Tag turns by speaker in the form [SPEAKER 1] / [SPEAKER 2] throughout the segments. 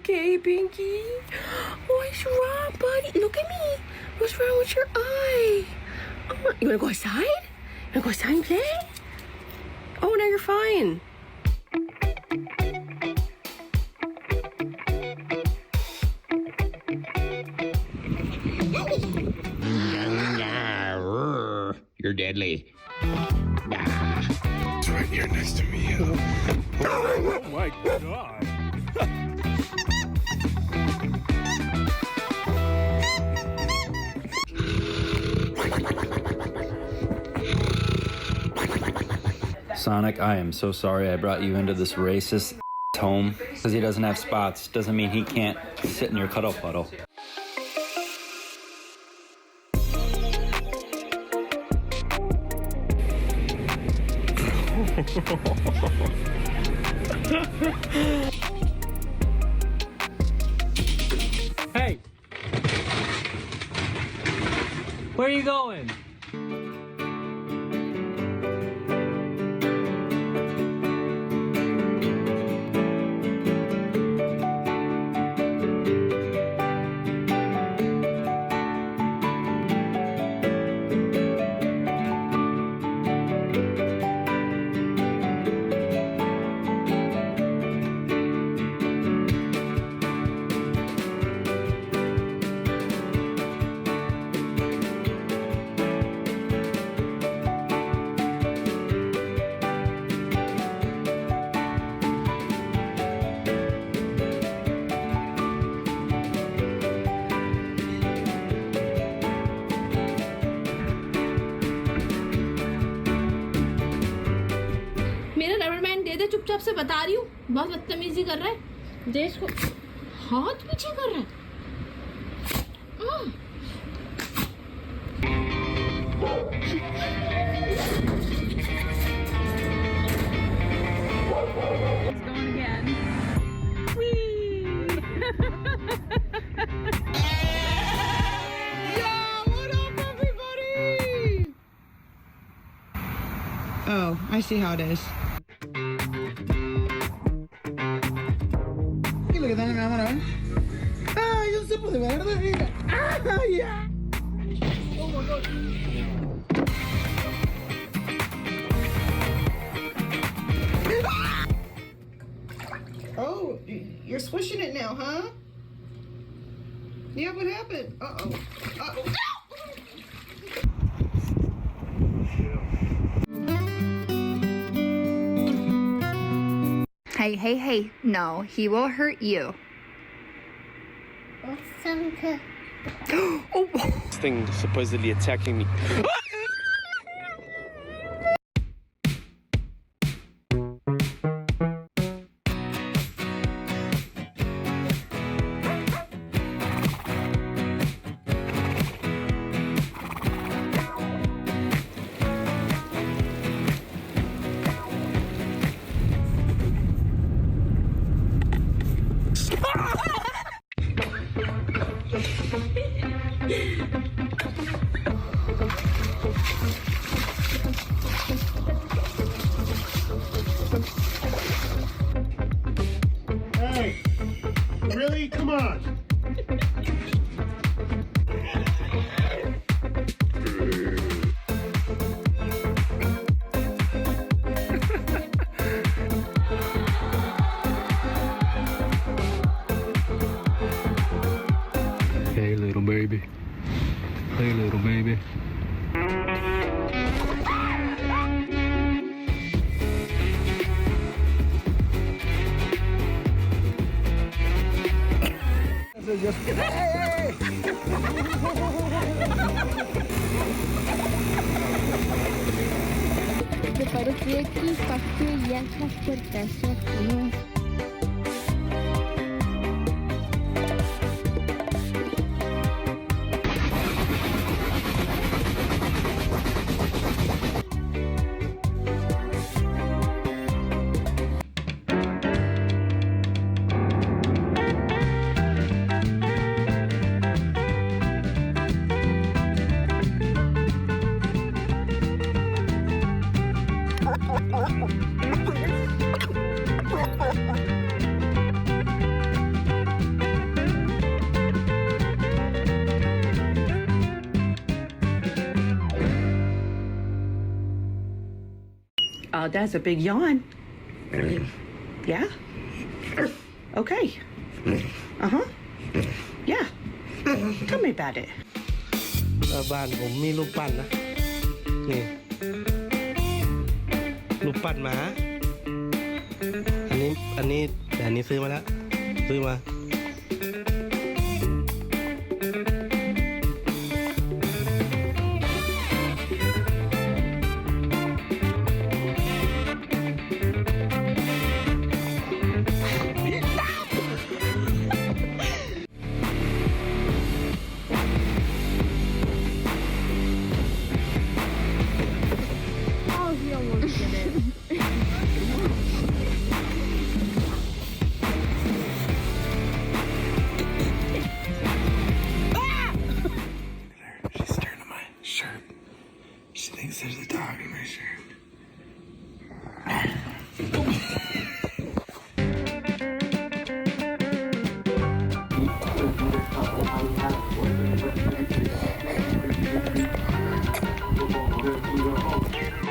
[SPEAKER 1] okay, Pinky? What's wrong, buddy? Look at me. What's wrong with your eye? Oh, you wanna go outside? You wanna go outside and play? Oh, now you're fine.
[SPEAKER 2] You're deadly.
[SPEAKER 3] It's right here next to me.
[SPEAKER 4] Oh my god.
[SPEAKER 5] Sonic, I am so sorry I brought you into this racist home. Because he doesn't have spots doesn't mean he can't sit in your cuddle puddle.
[SPEAKER 6] Hey! Where are you going?
[SPEAKER 7] मेरा rubber band दे दे, चुपचाप से बता रही हूँ। बहुत बदतमीजी कर रहा है। दे इसको। हाथ पीछे कर रहा है।
[SPEAKER 8] It's going again. Whee!
[SPEAKER 9] What up, everybody? Oh, I see how it is. Y lo que tengo en la mano, ¿eh? ¡Ah, yo sé de verdad! Mira. ¡Ah, ya! Oh my God. Oh, you're swishing it now, huh? Yeah, what happened? Uh-oh. Uh-oh.
[SPEAKER 8] Hey, hey, hey. No, he will hurt you.
[SPEAKER 3] This thing supposedly attacking me.
[SPEAKER 4] Hey! Really? Come on!
[SPEAKER 3] Hey, little baby. Hey, little baby.
[SPEAKER 10] Preparo que aquí, para ya las puertas aquí.
[SPEAKER 1] That's a big yawn. Yeah? Okay. Uh-huh. Yeah. Tell me about it.
[SPEAKER 9] บ้านผมมีรูปปั้นนะ นี่รูปปั้นหมา อันนี้ซื้อมาแล้ว ซื้อมา
[SPEAKER 10] Oh, he almost did it.
[SPEAKER 9] She's staring at my shirt. She thinks there's a dog in my shirt.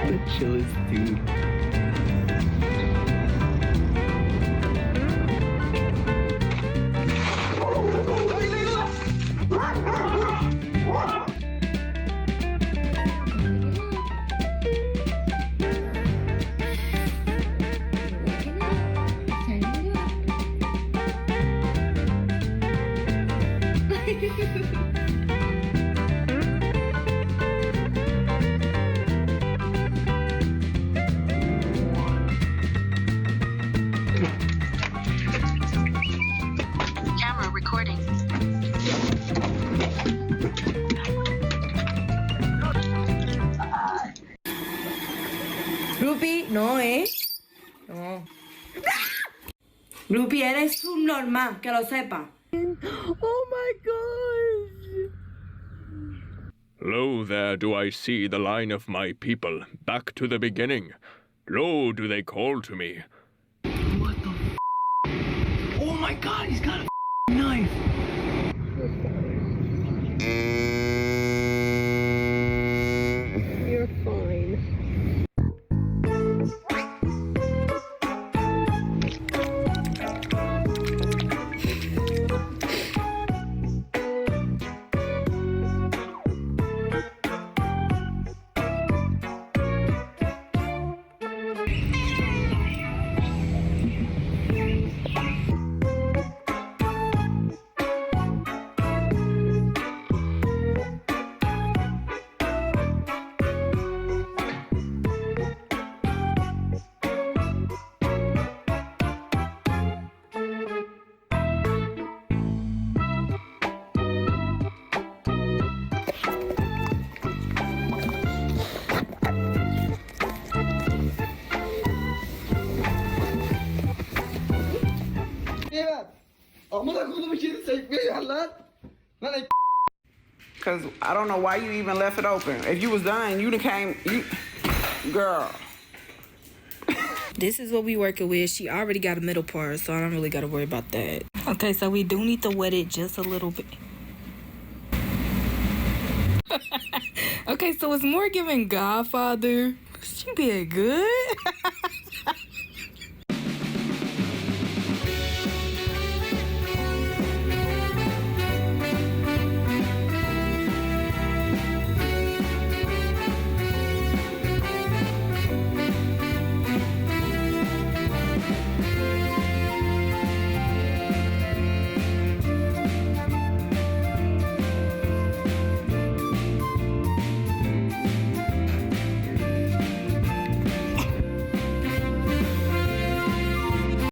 [SPEAKER 9] The chillest dude.
[SPEAKER 11] Camera recording.
[SPEAKER 12] Rupi, no, No. Rupi, eres un normal, que lo sepa.
[SPEAKER 1] Oh my gosh.
[SPEAKER 4] Lo there do I see the line of my people, back to the beginning. Lo do they call to me.
[SPEAKER 3] Oh my god, he's got a knife.
[SPEAKER 10] You're fine.
[SPEAKER 13] Because I don't know why you even left it open. If you was done, you'd have came, girl.
[SPEAKER 7] This is what we working with. She already got a middle part, so I don't really got to worry about that. Okay, so we do need to wet it just a little bit. Okay, so it's more giving Godfather. She being good.